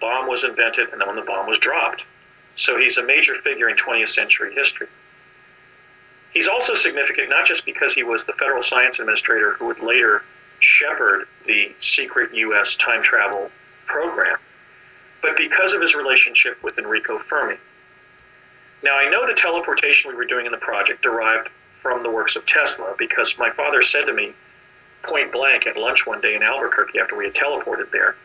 bomb was invented and then when the bomb was dropped. So he's a major figure in 20th century history. He's also significant not just because he was the federal science administrator who would later shepherd the secret U.S. time travel program, but because of his relationship with Enrico Fermi. Now, I know the teleportation we were doing in the project derived from the works of Tesla because my father said to me point blank at lunch one day in Albuquerque after we had teleported there,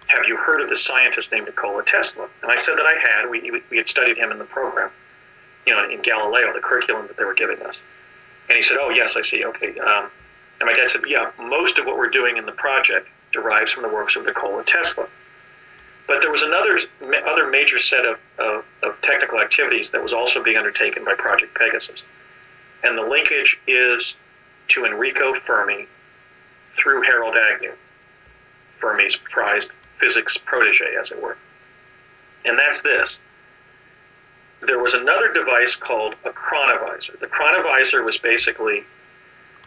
"Have you heard of this scientist named Nikola Tesla?" And I said that I had. We had studied him in the program, in Galileo, the curriculum that they were giving us. And he said, "Oh, yes, I see, okay." And my dad said, "Yeah, most of what we're doing in the project derives from the works of Nikola Tesla." But there was other major set of technical activities that was also being undertaken by Project Pegasus. And the linkage is to Enrico Fermi through Harold Agnew, Fermi's prized physics protege, as it were. And that's this. There was another device called a chronovisor. The chronovisor was basically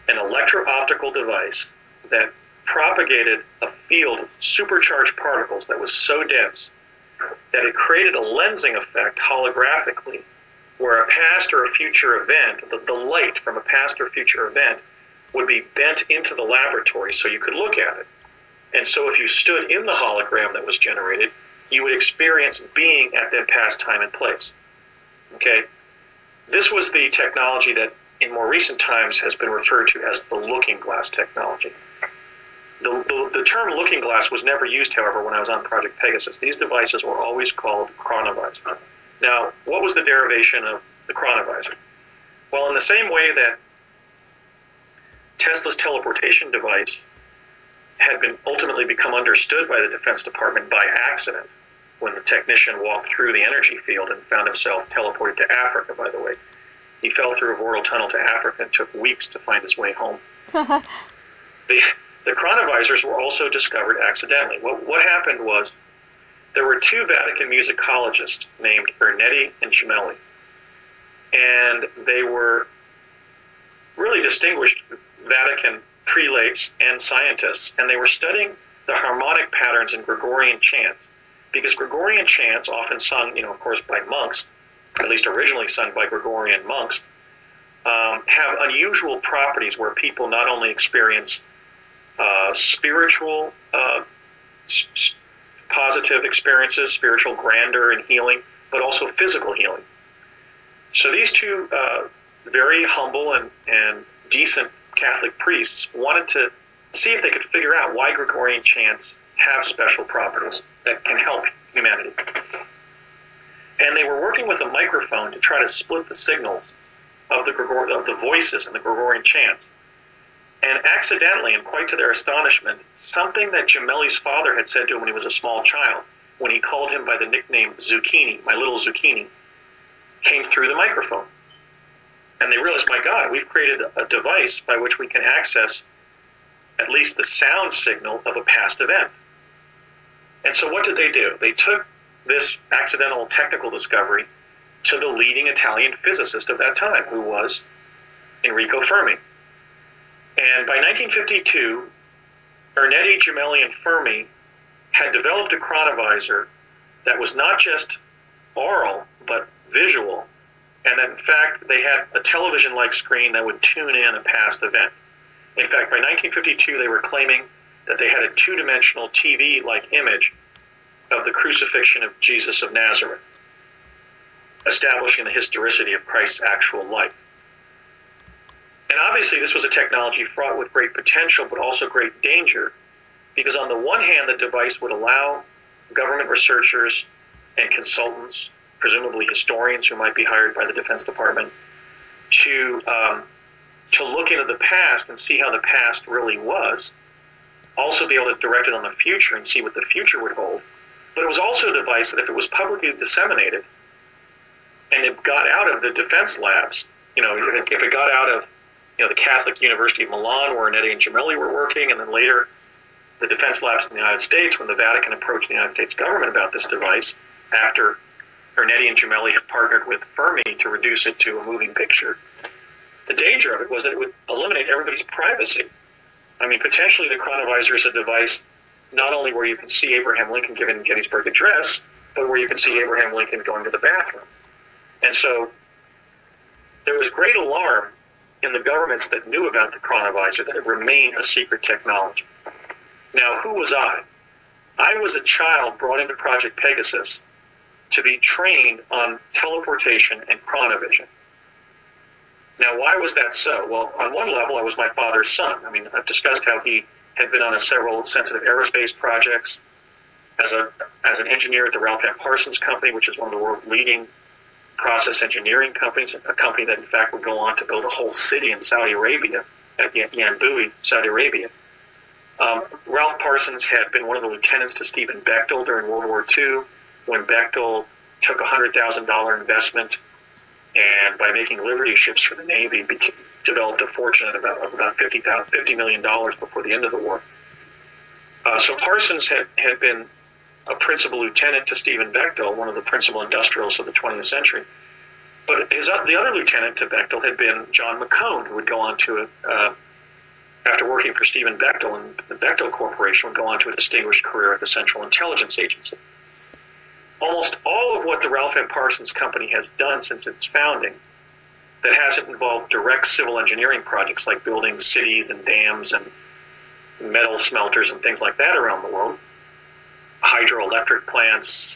an electro-optical device that propagated a field of supercharged particles that was so dense that it created a lensing effect holographically where a past or a future event, the light from a past or future event, would be bent into the laboratory so you could look at it. And so if you stood in the hologram that was generated, you would experience being at that past time and place. Okay? This was the technology that in more recent times has been referred to as the looking glass technology. The term looking glass was never used, however, when I was on Project Pegasus. These devices were always called chronovisor. Now, what was the derivation of the chronovisor? Well, in the same way that Tesla's teleportation device had been ultimately become understood by the Defense Department by accident when the technician walked through the energy field and found himself teleported to Africa, by the way. He fell through a vortal tunnel to Africa and took weeks to find his way home. The chronovisors were also discovered accidentally. What happened was there were two Vatican musicologists named Ernetti and Gemelli, and they were really distinguished Vatican prelates and scientists, and they were studying the harmonic patterns in Gregorian chants, because Gregorian chants, often sung, of course, by monks, at least originally sung by Gregorian monks, have unusual properties where people not only experience spiritual positive experiences, spiritual grandeur and healing, but also physical healing. So these two very humble and decent Catholic priests wanted to see if they could figure out why Gregorian chants have special properties that can help humanity. And they were working with a microphone to try to split the signals of the voices in the Gregorian chants. And accidentally, and quite to their astonishment, something that Gemelli's father had said to him when he was a small child, when he called him by the nickname Zucchini, my little zucchini, came through the microphone. And they realized, my God, we've created a device by which we can access at least the sound signal of a past event. And so what did they do? They took this accidental technical discovery to the leading Italian physicist of that time, who was Enrico Fermi. And by 1952, Ernetti, Gemelli, and Fermi had developed a chronovisor that was not just aural, but visual, and that in fact they had a television-like screen that would tune in a past event. In fact, by 1952, they were claiming that they had a two-dimensional TV-like image of the crucifixion of Jesus of Nazareth, establishing the historicity of Christ's actual life. And obviously this was a technology fraught with great potential, but also great danger, because on the one hand, the device would allow government researchers and consultants, presumably historians who might be hired by the Defense Department, to look into the past and see how the past really was, also be able to direct it on the future and see what the future would hold. But it was also a device that if it was publicly disseminated and it got out of the defense labs, if it got out of the Catholic University of Milan, where Ernetti and Gemelli were working, and then later the defense labs in the United States, when the Vatican approached the United States government about this device, after Ernetti and Gemelli had partnered with Fermi to reduce it to a moving picture, the danger of it was that it would eliminate everybody's privacy. I mean, potentially the chronovisor is a device not only where you can see Abraham Lincoln giving Gettysburg Address, but where you can see Abraham Lincoln going to the bathroom. And so there was great alarm in the governments that knew about the chronovisor that it remained a secret technology. Now, who was I? I was a child brought into Project Pegasus to be trained on teleportation and chronovision. Now, why was that so? Well, on one level, I was my father's son. I mean, I've discussed how he had been on several sensitive aerospace projects as an engineer at the Ralph M. Parsons Company, which is one of the world's leading process engineering companies, a company that, in fact, would go on to build a whole city in Saudi Arabia, at Yanbu, Saudi Arabia. Ralph Parsons had been one of the lieutenants to Stephen Bechtel during World War II, when Bechtel took a $100,000 investment and by making Liberty ships for the Navy, developed a fortune of about $50 million before the end of the war. So Parsons had been a principal lieutenant to Stephen Bechtel, one of the principal industrialists of the 20th century. But the other lieutenant to Bechtel had been John McCone, who would go on to, after working for Stephen Bechtel and the Bechtel Corporation, would go on to a distinguished career at the Central Intelligence Agency. Almost all of what the Ralph M. Parsons Company has done since its founding that hasn't involved direct civil engineering projects like building cities and dams and metal smelters and things like that around the world, hydroelectric plants,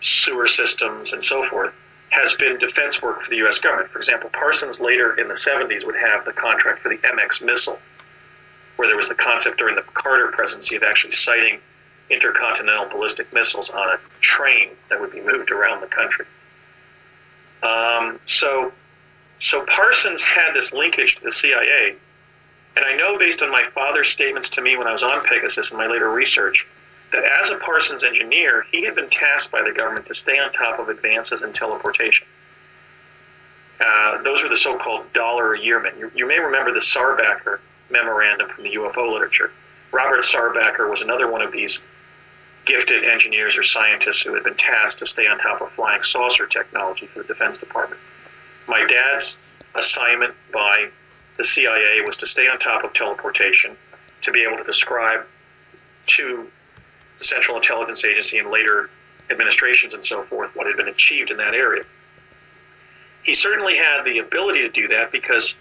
sewer systems, and so forth, has been defense work for the U.S. government. For example, Parsons later in the 70s would have the contract for the MX missile, where there was the concept during the Carter presidency of actually sighting intercontinental ballistic missiles on a train that would be moved around the country. So Parsons had this linkage to the CIA, and I know based on my father's statements to me when I was on Pegasus and my later research, that as a Parsons engineer, he had been tasked by the government to stay on top of advances in teleportation. Those were the so-called dollar-a-year men. You may remember the Sarbacker memorandum from the UFO literature. Robert Sarbacker was another one of these gifted engineers or scientists who had been tasked to stay on top of flying saucer technology for the Defense Department. My dad's assignment by the CIA was to stay on top of teleportation, to be able to describe to the Central Intelligence Agency and later administrations and so forth what had been achieved in that area. He certainly had the ability to do that because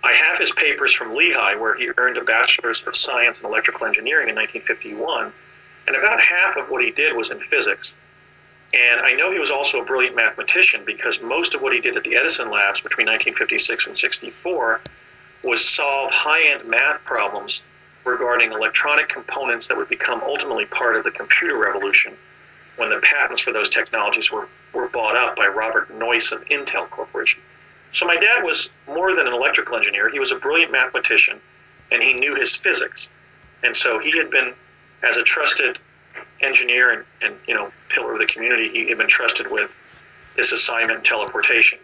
I have his papers from Lehigh, where he earned a Bachelor's of Science in Electrical Engineering in 1951, and about half of what he did was in physics. And I know he was also a brilliant mathematician because most of what he did at the Edison labs between 1956 and 64 was solve high-end math problems regarding electronic components that would become ultimately part of the computer revolution when the patents for those technologies were bought up by Robert Noyce of Intel Corporation. So my dad was more than an electrical engineer. He was a brilliant mathematician, and he knew his physics. And so he had been, as a trusted engineer and pillar of the community, he had been trusted with this assignment in teleportation.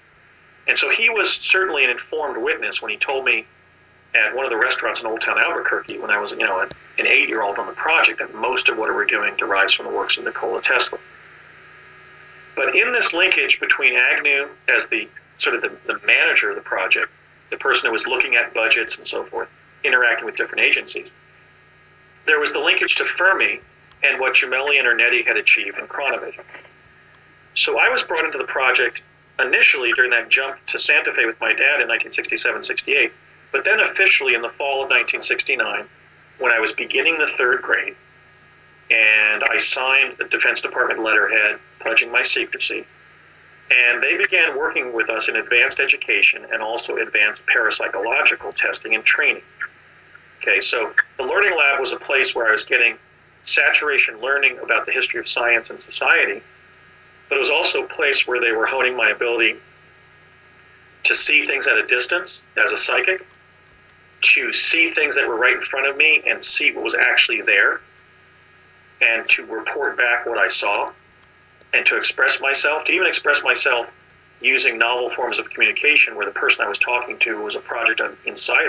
And so he was certainly an informed witness when he told me at one of the restaurants in Old Town Albuquerque when I was, an 8-year-old on the project, that most of what we're doing derives from the works of Nikola Tesla. But in this linkage between Agnew as the manager of the project, the person who was looking at budgets and so forth, interacting with different agencies, there was the linkage to Fermi and what Gemelli and Ernetti had achieved in chronovision. So I was brought into the project initially during that jump to Santa Fe with my dad in 1967-68, but then officially in the fall of 1969, when I was beginning the 3rd grade, and I signed the Defense Department letterhead pledging my secrecy, and they began working with us in advanced education and also advanced parapsychological testing and training. Okay, so the Learning Lab was a place where I was getting saturation learning about the history of science and society, but it was also a place where they were honing my ability to see things at a distance as a psychic, to see things that were right in front of me and see what was actually there, and to report back what I saw, and to express myself, to even express myself using novel forms of communication where the person I was talking to was a project inside